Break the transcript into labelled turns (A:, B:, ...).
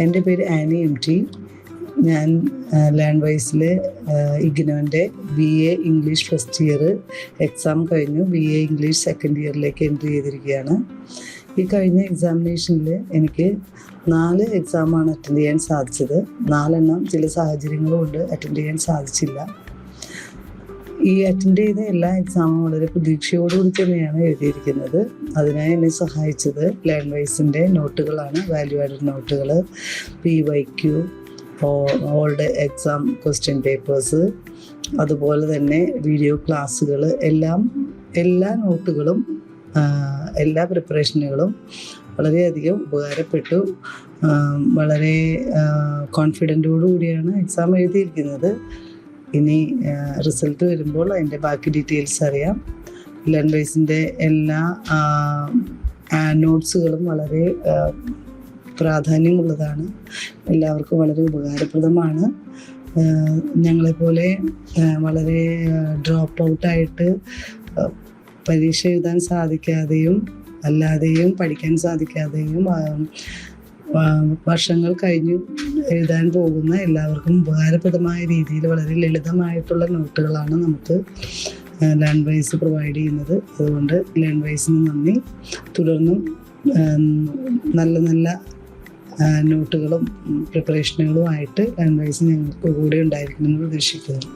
A: എൻ്റെ പേര് Annie M T. ഞാൻ ലേൺവൈസിൽ ഇഗ്നോൻ്റെ BA English first year exam കഴിഞ്ഞു. BA ഇംഗ്ലീഷ് സെക്കൻഡ് ഇയറിലേക്ക് എൻട്രി ചെയ്തിരിക്കുകയാണ്. ഈ കഴിഞ്ഞ എക്സാമിനേഷനിൽ എനിക്ക് 4 എക്സാമാണ് അറ്റൻഡ് ചെയ്യാൻ സാധിച്ചത്. 4 ചില സാഹചര്യങ്ങൾ കൊണ്ട് അറ്റൻഡ് ചെയ്യാൻ സാധിച്ചില്ല. ഈ അറ്റൻഡ് ചെയ്ത എല്ലാ എക്സാമും വളരെ പ്രതീക്ഷയോടുകൂടി തന്നെയാണ് എഴുതിയിരിക്കുന്നത്. അതിനായി എന്നെ സഹായിച്ചത് ലേൺവൈസിൻ്റെ നോട്ടുകളാണ്, വാല്യൂ ആഡഡ് നോട്ടുകൾ, PYQ, old exam question papers, അതുപോലെ തന്നെ വീഡിയോ ക്ലാസ്സുകൾ, എല്ലാ നോട്ടുകളും എല്ലാ പ്രിപ്പറേഷനുകളും വളരെയധികം ഉപകാരപ്പെട്ടു. വളരെ കോൺഫിഡൻറ്റോടു കൂടിയാണ് എക്സാം എഴുതിയിരിക്കുന്നത്. ഇനി റിസൾട്ട് വരുമ്പോൾ അതിൻ്റെ ബാക്കി ഡീറ്റെയിൽസ് അറിയാം. ലേൺവൈസിൻ്റെ എല്ലാ നോട്ട്സുകളും വളരെ പ്രാധാന്യമുള്ളതാണ്, എല്ലാവർക്കും വളരെ ഉപകാരപ്രദമാണ്. ഞങ്ങളെപ്പോലെ വളരെ ഡ്രോപ്പ് ഔട്ടായിട്ട് പരീക്ഷ എഴുതാൻ സാധിക്കാതെയും അല്ലാതെയും പഠിക്കാൻ സാധിക്കാതെയും വർഷങ്ങൾ കഴിഞ്ഞു എഴുതാൻ പോകുന്ന എല്ലാവർക്കും ഉപകാരപ്രദമായ രീതിയിൽ വളരെ ലളിതമായിട്ടുള്ള നോട്ടുകളാണ് നമുക്ക് ലേൺവൈസ് പ്രൊവൈഡ് ചെയ്യുന്നത്. അതുകൊണ്ട് ലേൺവൈസിന് നന്ദി. തുടർന്നും നല്ല നല്ല നോട്ടുകളും പ്രിപ്പറേഷനുകളുമായിട്ട് ലേൺവൈസ് ഞങ്ങൾക്ക് കൂടെ ഉണ്ടായിരിക്കുമെന്ന് പ്രതീക്ഷിക്കുന്നു.